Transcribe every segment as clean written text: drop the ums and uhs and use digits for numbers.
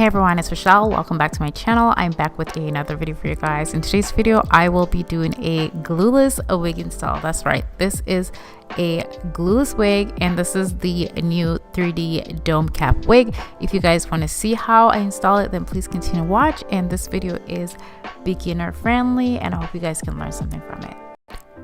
Hey everyone, it's Rochelle. Welcome back to my channel. I'm back with another video for you guys. In today's video, I will be doing a glueless wig install. That's right, this is a glueless wig and this is the new 3D dome cap wig. If you guys want to see how I install it, then please continue to watch. And this video is beginner friendly and I hope you guys can learn something from it.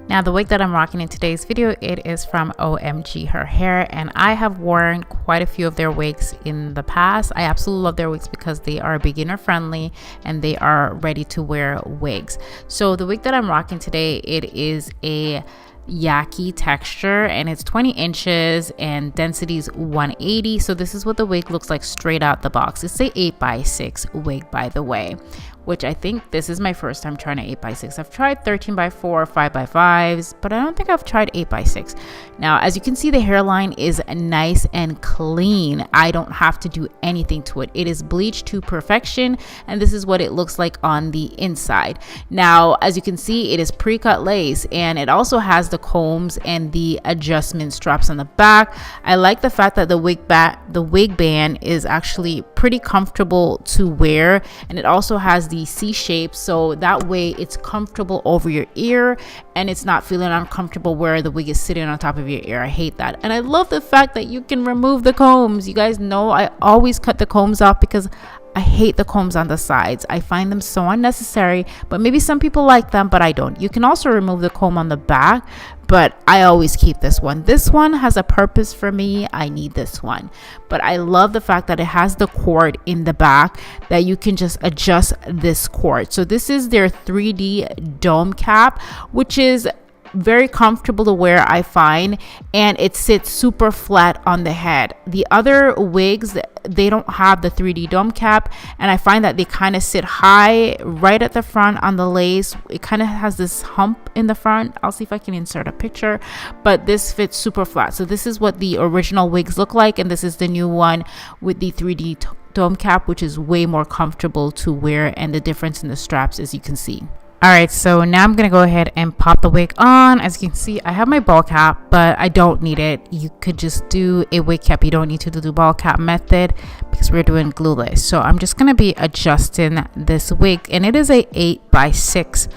Now the wig that I'm rocking in today's video, it is from OMG Her Hair, and I have worn quite a few of their wigs in the past. I absolutely love their wigs because they are beginner friendly and they are ready to wear wigs. So the wig that I'm rocking today, it is a yaki texture and it's 20 inches and density is 180. So this is what the wig looks like straight out the box. It's a 8x6 wig, by the way, which I think this is my first time trying an 8x6. I've tried 13x4, 5x5s, but I don't think I've tried 8x6. Now, as you can see, the hairline is nice and clean. I don't have to do anything to it. It is bleached to perfection, and this is what it looks like on the inside. Now, as you can see, it is pre-cut lace, and it also has the combs and the adjustment straps on the back. I like the fact that the wig band is actually pretty comfortable to wear, and it also has the C shape, so that way it's comfortable over your ear and it's not feeling uncomfortable where the wig is sitting on top of your ear. I hate that. And I love the fact that you can remove the combs. You guys know I always cut the combs off because I hate the combs on the sides. I find them so unnecessary, but maybe some people like them, but I don't. You can also remove the comb on the back, but I always keep this one. This one has a purpose for me. I need this one. But I love the fact that it has the cord in the back that you can just adjust this cord. So this is their 3D dome cap, which is very comfortable to wear, I find, and it sits super flat on the head. The other wigs, they don't have the 3D dome cap, and I find that they kind of sit high right at the front on the lace. It kind of has this hump in the front. I'll see if I can insert a picture, but this fits super flat. So this is what the original wigs look like, and this is the new one with the 3D dome cap, which is way more comfortable to wear, and the difference in the straps, as you can see. Alright, so now I'm going to go ahead and pop the wig on. As you can see, I have my ball cap, but I don't need it. You could just do a wig cap. You don't need to do the ball cap method because we're doing glueless. So I'm just going to be adjusting this wig, and it is a 8x6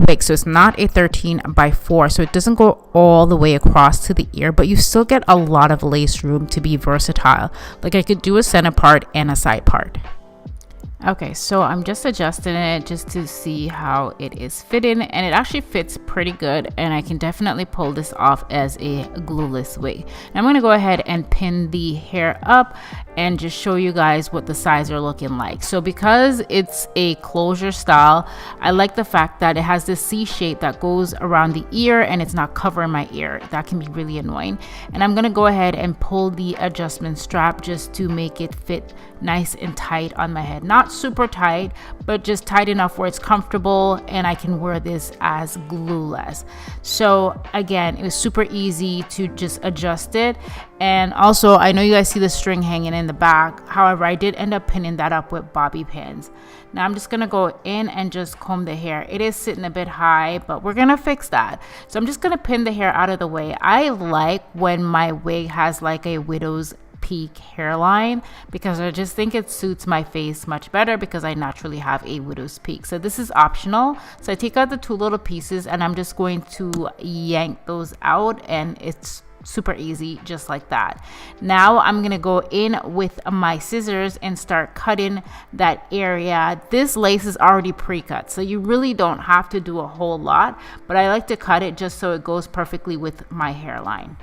wig, so it's not a 13x4, so it doesn't go all the way across to the ear, but you still get a lot of lace room to be versatile. Like I could do a center part and a side part. Okay, so I'm just adjusting it just to see how it is fitting, and it actually fits pretty good, and I can definitely pull this off as a glueless wig. Now I'm going to go ahead and pin the hair up and just show you guys what the sides are looking like. So because it's a closure style, I like the fact that it has this C shape that goes around the ear and it's not covering my ear. That can be really annoying. And I'm going to go ahead and pull the adjustment strap just to make it fit nice and tight on my head. Not super tight, but just tight enough where it's comfortable and I can wear this as glueless. So again, it was super easy to just adjust it. And also, I know you guys see the string hanging in the back. However, I did end up pinning that up with bobby pins. Now I'm just gonna go in and just comb the hair. It is sitting a bit high, but we're gonna fix that. So I'm just gonna pin the hair out of the way. I like when my wig has like a widow's peak hairline because I just think it suits my face much better because I naturally have a widow's peak. So this is optional. So I take out the two little pieces and I'm just going to yank those out, and it's super easy just like that. Now I'm gonna go in with my scissors and start cutting that area. This lace is already pre-cut, so you really don't have to do a whole lot, but I like to cut it just so it goes perfectly with my hairline.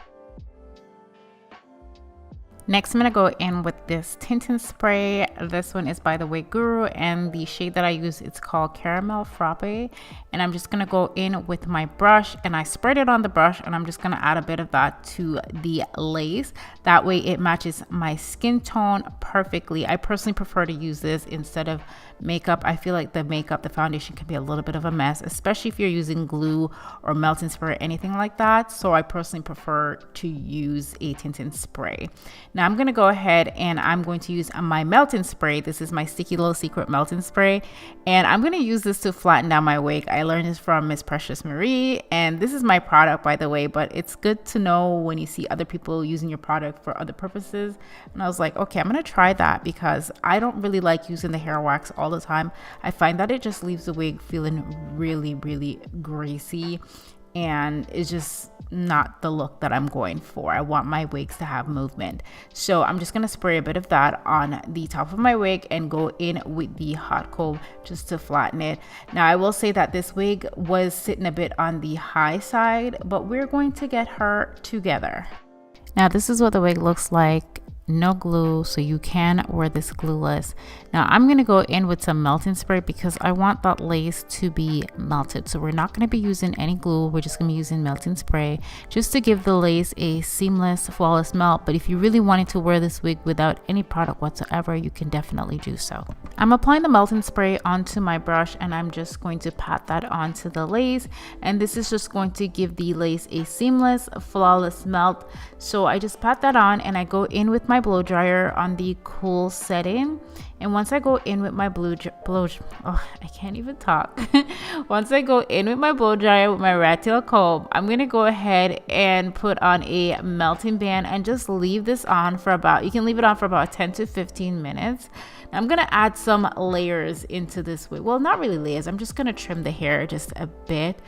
Next, I'm going to go in with this tinting spray. This one is by the Wig Guru, and the shade that I use, it's called Caramel Frappe. And I'm just going to go in with my brush, and I spread it on the brush, and I'm just going to add a bit of that to the lace. That way it matches my skin tone perfectly. I personally prefer to use this instead of makeup, I feel like the foundation can be a little bit of a mess, especially if you're using glue or melting spray or anything like that. So I personally prefer to use a tinting spray. Now I'm going to go ahead and I'm going to use my melting spray. This is my Sticky Little Secret melting spray, and I'm going to use this to flatten down my wig. I learned this from Miss Precious Marie, and this is my product, by the way, but it's good to know when you see other people using your product for other purposes. And I was like, okay, I'm going to try that because I don't really like using the hair wax all the time. I find that it just leaves the wig feeling really, really greasy, and it's just not the look that I'm going for. I want my wigs to have movement. So I'm just going to spray a bit of that on the top of my wig and go in with the hot comb just to flatten it. Now I will say that this wig was sitting a bit on the high side, but we're going to get her together. Now this is what the wig looks like. No glue, so you can wear this glueless. Now I'm going to go in with some melting spray because I want that lace to be melted. So we're not going to be using any glue, we're just going to be using melting spray just to give the lace a seamless, flawless melt. But if you really wanted to wear this wig without any product whatsoever, you can definitely do so. I'm applying the melting spray onto my brush, and I'm just going to pat that onto the lace, and this is just going to give the lace a seamless, flawless melt. So I just pat that on, and I go in with my blow dryer on the cool setting. And once I go in with my I can't even talk. Once I go in with my blow dryer with my rat tail comb, I'm gonna go ahead and put on a melting band and just leave this on for about, you can leave it on for about 10 to 15 minutes. I'm gonna add some layers into this wig. Well, not really layers, I'm just gonna trim the hair just a bit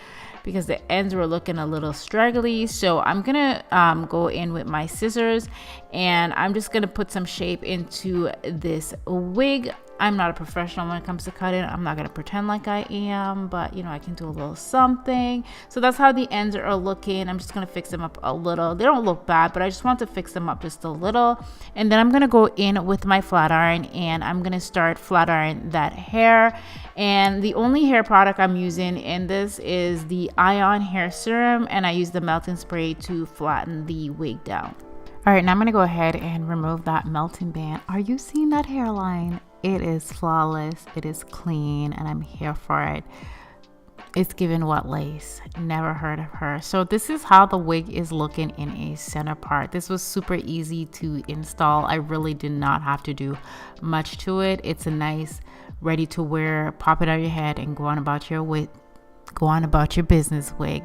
because the ends were looking a little straggly. So I'm gonna go in with my scissors, and I'm just gonna put some shape into this wig. I'm not a professional when it comes to cutting. I'm not gonna pretend like I am, but you know, I can do a little something. So that's how the ends are looking. I'm just gonna fix them up a little. They don't look bad, but I just want to fix them up just a little. And then I'm gonna go in with my flat iron, and I'm gonna start flat iron that hair. And the only hair product I'm using in this is the Ion hair serum, and I use the melting spray to flatten the wig down. All right, now I'm gonna go ahead and remove that melting band. Are you seeing that hairline? It is flawless, it is clean, and I'm here for it. It's given what lace? Never heard of her. So this is how the wig is looking in a center part. This was super easy to install. I really did not have to do much to it. It's a nice, ready to wear, pop it on your head and go on about your business wig.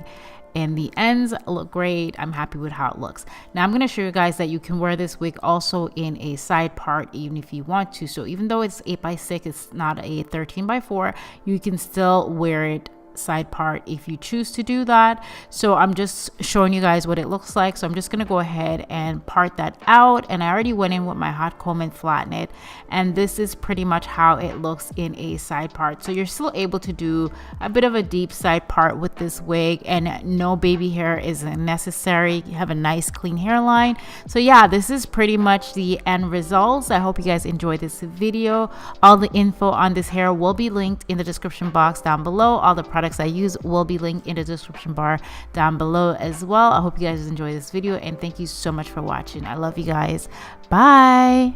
And the ends look great. I'm happy with how it looks. Now I'm going to show you guys that you can wear this wig also in a side part even if you want to. So even though it's 8x6, it's not a 13x4, you can still wear it side part if you choose to do that. So I'm just showing you guys what it looks like. So I'm just going to go ahead and part that out, and I already went in with my hot comb and flatten it, and this is pretty much how it looks in a side part. So you're still able to do a bit of a deep side part with this wig, and no baby hair is necessary. You have a nice clean hairline. So yeah, this is pretty much the end results. I hope you guys enjoyed this video. All the info on this hair will be linked in the description box down below. All the products I use will be linked in the description bar down below as well. I hope you guys enjoy this video, and thank you so much for watching. I love you guys. Bye.